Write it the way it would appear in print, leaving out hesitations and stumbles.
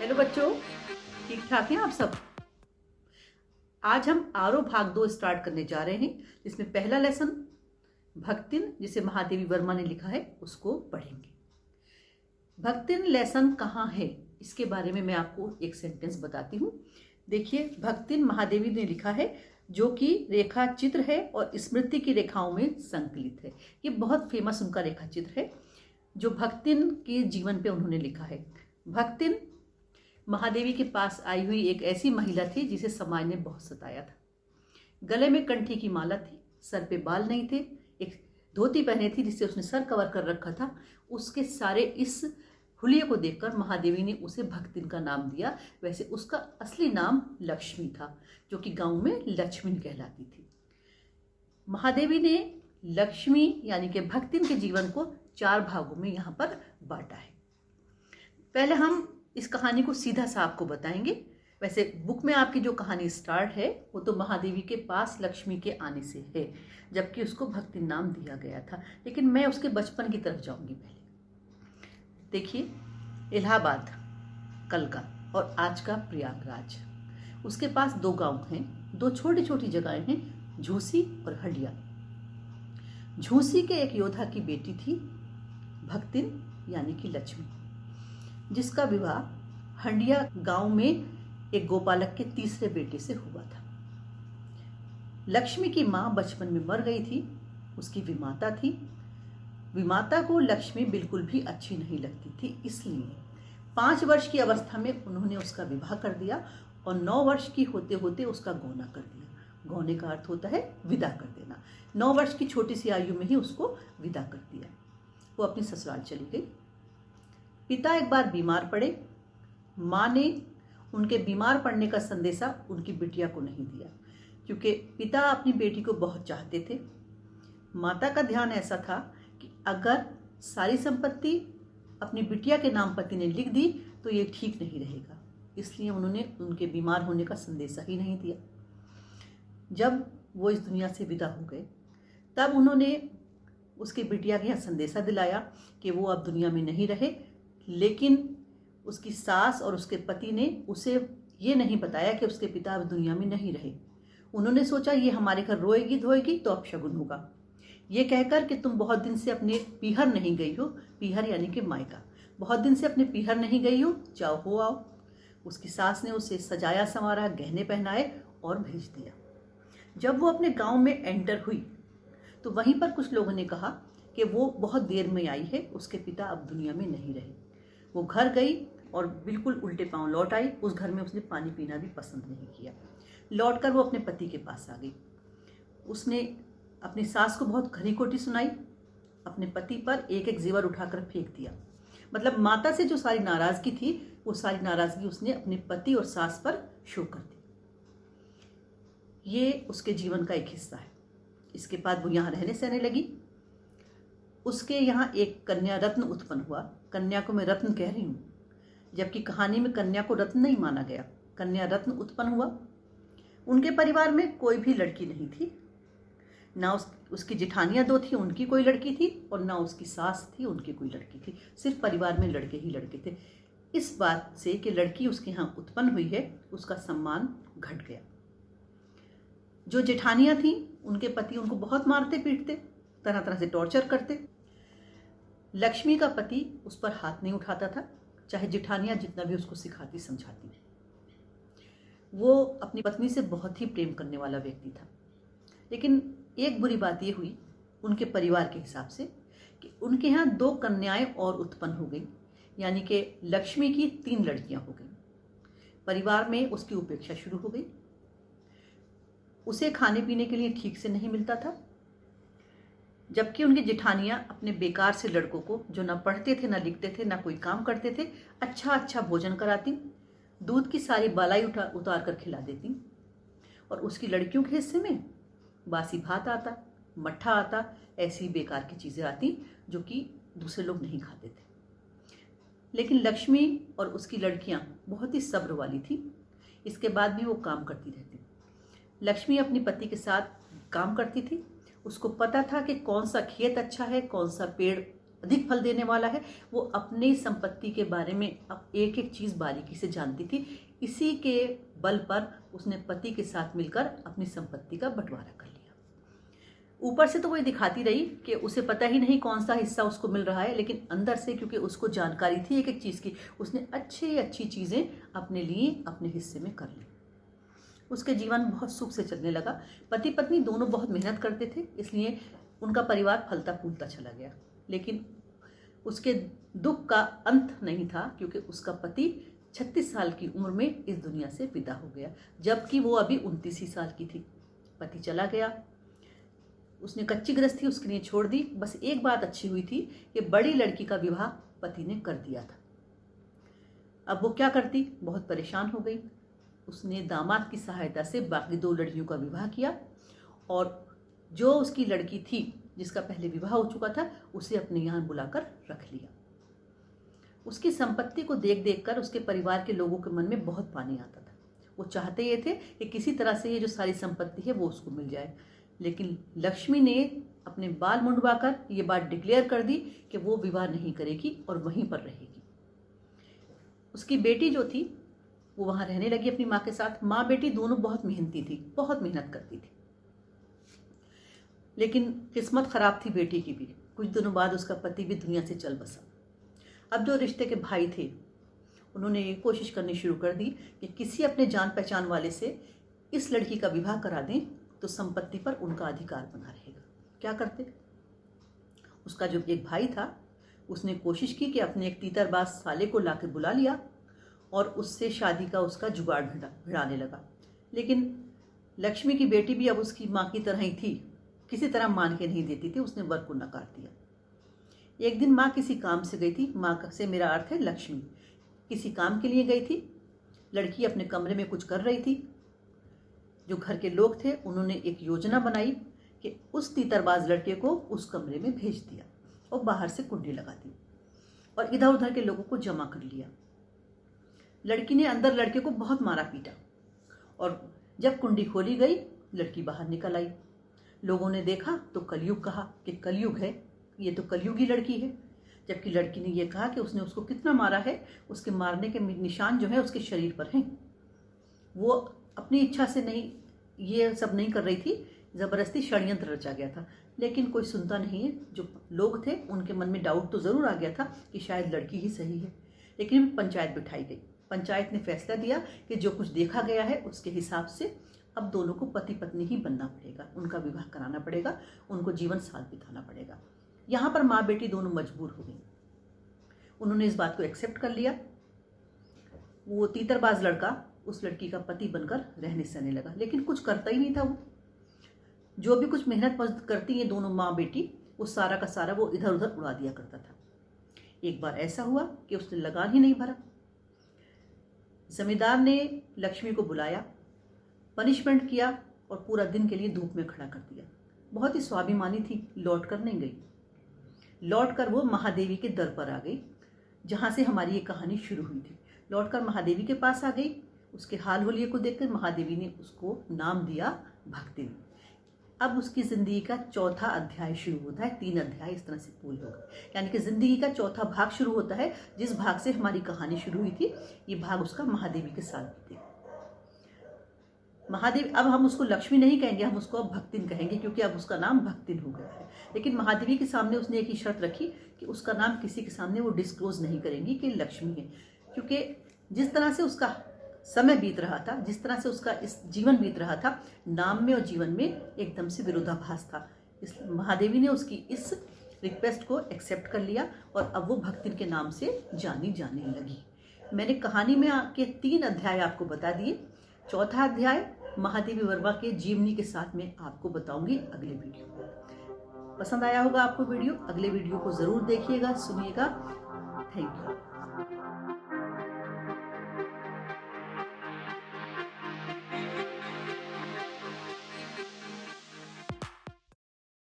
Hello बच्चों, ठीक ठाक हैं आप सब। आज हम आरो भाग 2 स्टार्ट करने जा रहे हैं, जिसमें पहला लेसन भक्तिन, जिसे महादेवी वर्मा ने लिखा है, उसको पढ़ेंगे। भक्तिन लेसन कहाँ है, इसके बारे में मैं आपको एक सेंटेंस बताती हूँ। देखिए, भक्तिन महादेवी ने लिखा है, जो कि रेखा चित्र है और स्मृति की रेखाओं में संकलित है। ये बहुत फेमस उनका रेखा चित्र है, जो भक्तिन के जीवन पे उन्होंने लिखा है। भक्तिन महादेवी के पास आई हुई एक ऐसी महिला थी जिसे समाज ने बहुत सताया था। गले में कंठी की माला थी, सर पे बाल नहीं थे, एक धोती पहने थी जिससे उसने सर कवर कर रखा था। उसके सारे इस हुलिये को देखकर महादेवी ने उसे भक्तिन का नाम दिया। वैसे उसका असली नाम लक्ष्मी था, जो कि गांव में लक्ष्मी कहलाती थी। महादेवी ने लक्ष्मी यानी कि भक्तिन के जीवन को 4 भागों में यहाँ पर बांटा है। पहले हम इस कहानी को सीधा सा आपको बताएंगे। वैसे बुक में आपकी जो कहानी स्टार्ट है वो तो महादेवी के पास लक्ष्मी के आने से है, जबकि उसको भक्तिन नाम दिया गया था। लेकिन मैं उसके बचपन की तरफ जाऊंगी पहले। देखिए, इलाहाबाद कल का और आज का प्रयागराज, उसके पास 2 गांव हैं, 2 छोटी छोटी जगहें हैं, झूसी और हंडिया। झूसी के एक योद्धा की बेटी थी भक्तिन यानी कि लक्ष्मी, जिसका विवाह हंडिया गांव में एक गोपालक के तीसरे बेटे से हुआ था। लक्ष्मी की मां बचपन में मर गई थी, उसकी विमाता थी। विमाता को लक्ष्मी बिल्कुल भी अच्छी नहीं लगती थी, इसलिए 5 वर्ष की अवस्था में उन्होंने उसका विवाह कर दिया और 9 वर्ष की होते होते उसका गौना कर दिया। गौने का अर्थ होता है विदा कर देना। 9 वर्ष की छोटी सी आयु में ही उसको विदा कर दिया। वो अपनी ससुराल चली गई। पिता एक बार बीमार पड़े। माँ ने उनके बीमार पड़ने का संदेशा उनकी बिटिया को नहीं दिया, क्योंकि पिता अपनी बेटी को बहुत चाहते थे। माता का ध्यान ऐसा था कि अगर सारी संपत्ति अपनी बिटिया के नाम पति ने लिख दी तो ये ठीक नहीं रहेगा, इसलिए उन्होंने उनके बीमार होने का संदेशा ही नहीं दिया। जब वो इस दुनिया से विदा हो गए, तब उन्होंने उसकी बिटिया के यहाँ संदेशा दिलाया कि वो अब दुनिया में नहीं रहे। लेकिन उसकी सास और उसके पति ने उसे ये नहीं बताया कि उसके पिता अब दुनिया में नहीं रहे। उन्होंने सोचा ये हमारे घर रोएगी धोएगी तो अपशगुन होगा। ये कहकर कि तुम बहुत दिन से अपने पीहर नहीं गई हो, पीहर यानी कि मायका, बहुत दिन से अपने पीहर नहीं गई हो, जाओ हो आओ। उसकी सास ने उसे सजाया संवारा, गहने पहनाए और भेज दिया। जब वो अपने गाँव में एंटर हुई तो वहीं पर कुछ लोगों ने कहा कि वो बहुत देर में आई है, उसके पिता अब दुनिया में नहीं रहे। वो घर गई और बिल्कुल उल्टे पांव लौट आई। उस घर में उसने पानी पीना भी पसंद नहीं किया। लौटकर वो अपने पति के पास आ गई। उसने अपनी सास को बहुत खरी खोटी सुनाई, अपने पति पर एक एक जेवर उठाकर फेंक दिया। मतलब माता से जो सारी नाराजगी थी, वो सारी नाराजगी उसने अपने पति और सास पर शो कर दी। ये उसके जीवन का एक हिस्सा है। इसके बाद वो यहाँ रहने सहने लगी। उसके यहाँ एक कन्या रत्न उत्पन्न हुआ। कन्या को मैं रत्न कह रही हूँ, जबकि कहानी में कन्या को रत्न नहीं माना गया। कन्या रत्न उत्पन्न हुआ। उनके परिवार में कोई भी लड़की नहीं थी, ना उसकी जेठानियाँ 2 थी, उनकी कोई लड़की थी, और ना उसकी सास थी, उनकी कोई लड़की थी। सिर्फ परिवार में लड़के ही लड़के थे। इस बात से कि लड़की उसके यहाँ उत्पन्न हुई है, उसका सम्मान घट गया। जो जेठानियाँ थीं, उनके पति उनको बहुत मारते पीटते, तरह तरह से टॉर्चर करते। लक्ष्मी का पति उस पर हाथ नहीं उठाता था, चाहे जेठानियाँ जितना भी उसको सिखाती समझाती। वो अपनी पत्नी से बहुत ही प्रेम करने वाला व्यक्ति था। लेकिन एक बुरी बात ये हुई उनके परिवार के हिसाब से कि उनके यहाँ 2 कन्याएं और उत्पन्न हो गई, यानी कि लक्ष्मी की 3 लड़कियां हो गई। परिवार में उसकी उपेक्षा शुरू हो गई। उसे खाने पीने के लिए ठीक से नहीं मिलता था, जबकि उनकी जेठानियाँ अपने बेकार से लड़कों को, जो ना पढ़ते थे ना लिखते थे ना कोई काम करते थे, अच्छा अच्छा भोजन कराती, दूध की सारी बालाई उतार कर खिला देती। और उसकी लड़कियों के हिस्से में बासी भात आता, मट्ठा आता, ऐसी बेकार की चीज़ें आती जो कि दूसरे लोग नहीं खाते थे। लेकिन लक्ष्मी और उसकी लड़कियाँ बहुत ही सब्र वाली थी। इसके बाद भी वो काम करती रहती। लक्ष्मी अपने पति के साथ काम करती थी। उसको पता था कि कौन सा खेत अच्छा है, कौन सा पेड़ अधिक फल देने वाला है। वो अपनी संपत्ति के बारे में अब एक एक चीज़ बारीकी से जानती थी। इसी के बल पर उसने पति के साथ मिलकर अपनी संपत्ति का बंटवारा कर लिया। ऊपर से तो वो दिखाती रही कि उसे पता ही नहीं कौन सा हिस्सा उसको मिल रहा है, लेकिन अंदर से क्योंकि उसको जानकारी थी एक एक चीज़ की, उसने अच्छी चीज़ें अपने लिए अपने हिस्से में कर ली। उसके जीवन बहुत सुख से चलने लगा। पति पत्नी दोनों बहुत मेहनत करते थे, इसलिए उनका परिवार फलता फूलता चला गया। लेकिन उसके दुख का अंत नहीं था, क्योंकि उसका पति 36 साल की उम्र में इस दुनिया से विदा हो गया, जबकि वो अभी 29 ही साल की थी। पति चला गया, उसने कच्ची गृहस्थी उसके लिए छोड़ दी। बस एक बात अच्छी हुई थी कि बड़ी लड़की का विवाह पति ने कर दिया था। अब वो क्या करती, बहुत परेशान हो गई। उसने दामाद की सहायता से बाकी 2 लड़कियों का विवाह किया और जो उसकी लड़की थी जिसका पहले विवाह हो चुका था, उसे अपने यहाँ बुलाकर रख लिया। उसकी संपत्ति को देख देख कर उसके परिवार के लोगों के मन में बहुत पानी आता था। वो चाहते ये थे कि किसी तरह से ये जो सारी संपत्ति है वो उसको मिल जाए। लेकिन लक्ष्मी ने अपने बाल मुंडवाकर ये बात डिक्लेयर कर दी कि वो विवाह नहीं करेगी और वहीं पर रहेगी। उसकी बेटी जो थी वो वहाँ रहने लगी अपनी माँ के साथ। माँ बेटी दोनों बहुत मेहनती थी, बहुत मेहनत करती थी। लेकिन किस्मत खराब थी बेटी की भी। कुछ दिनों बाद उसका पति भी दुनिया से चल बसा। अब जो रिश्ते के भाई थे उन्होंने ये कोशिश करनी शुरू कर दी कि किसी अपने जान पहचान वाले से इस लड़की का विवाह करा दें तो संपत्ति पर उनका अधिकार बना रहेगा। क्या करते, उसका जो एक भाई था उसने कोशिश की कि अपने एक तीतरबाज साले को लाके बुला लिया और उससे शादी का उसका जुगाड़ भिड़ाने लगा। लेकिन लक्ष्मी की बेटी भी अब उसकी माँ की तरह ही थी, किसी तरह मान के नहीं देती थी। उसने वर को नकार दिया। एक दिन माँ किसी काम से गई थी, माँ से मेरा अर्थ है लक्ष्मी किसी काम के लिए गई थी। लड़की अपने कमरे में कुछ कर रही थी। जो घर के लोग थे उन्होंने एक योजना बनाई कि उस तीतरबाज लड़के को उस कमरे में भेज दिया और बाहर से कुंडी लगा दी और इधर उधर के लोगों को जमा कर लिया। लड़की ने अंदर लड़के को बहुत मारा पीटा और जब कुंडी खोली गई लड़की बाहर निकल आई। लोगों ने देखा तो कलयुग कहा कि कलयुग है, ये तो कलयुगी लड़की है। जबकि लड़की ने यह कहा कि उसने उसको कितना मारा है, उसके मारने के निशान जो है उसके शरीर पर हैं। वो अपनी इच्छा से नहीं ये सब नहीं कर रही थी, ज़बरदस्ती षड्यंत्र रचा गया था। लेकिन कोई सुनता नहीं है। जो लोग थे उनके मन में डाउट तो ज़रूर आ गया था कि शायद लड़की ही सही है। लेकिन पंचायत बिठाई गई। पंचायत ने फैसला दिया कि जो कुछ देखा गया है उसके हिसाब से अब दोनों को पति पत्नी ही बनना पड़ेगा, उनका विवाह कराना पड़ेगा, उनको जीवन साथ बिताना पड़ेगा। यहाँ पर माँ बेटी दोनों मजबूर हो गई। उन्होंने इस बात को एक्सेप्ट कर लिया। वो तीतरबाज लड़का उस लड़की का पति बनकर रहने सहने लगा, लेकिन कुछ करता ही नहीं था। वो जो भी कुछ मेहनत मजदूरी करती हैं दोनों माँ बेटी, वो सारा का सारा वो इधर उधर उड़ा दिया करता था। एक बार ऐसा हुआ कि उसने लगान ही नहीं भरा। जमींदार ने लक्ष्मी को बुलाया, पनिशमेंट किया और पूरा दिन के लिए धूप में खड़ा कर दिया। बहुत ही स्वाभिमानी थी, लौट कर नहीं गई। लौट कर वो महादेवी के दर पर आ गई, जहाँ से हमारी ये कहानी शुरू हुई थी। लौट कर महादेवी के पास आ गई। उसके हाल होलिये को देखकर महादेवी ने उसको नाम दिया भक्तिन। अब उसकी ज़िंदगी का चौथा अध्याय शुरू होता है। 3 अध्याय इस तरह से पूरे हो गए, यानी कि ज़िंदगी का चौथा भाग शुरू होता है। जिस भाग से हमारी कहानी शुरू हुई थी, ये भाग उसका महादेवी के साथ बीते। महादेवी, अब हम उसको लक्ष्मी नहीं कहेंगे, हम उसको अब भक्तिन कहेंगे, क्योंकि अब उसका नाम भक्तिन हो गया है। लेकिन महादेवी के सामने उसने एक ही शर्त रखी कि उसका नाम किसी के सामने वो डिस्क्लोज नहीं करेंगी कि लक्ष्मी है, क्योंकि जिस तरह से उसका समय बीत रहा था, जिस तरह से उसका इस जीवन बीत रहा था, नाम में और जीवन में एकदम से विरोधाभास था। इस महादेवी ने उसकी इस रिक्वेस्ट को एक्सेप्ट कर लिया और अब वो भक्तिन के नाम से जानी जाने लगी। मैंने कहानी में के 3 अध्याय आपको बता दिए। चौथा अध्याय महादेवी वर्मा के जीवनी के साथ में आपको बताऊंगी अगले वीडियो में। पसंद आया होगा आपको वीडियो? अगले वीडियो को ज़रूर देखिएगा, सुनिएगा। Thank you.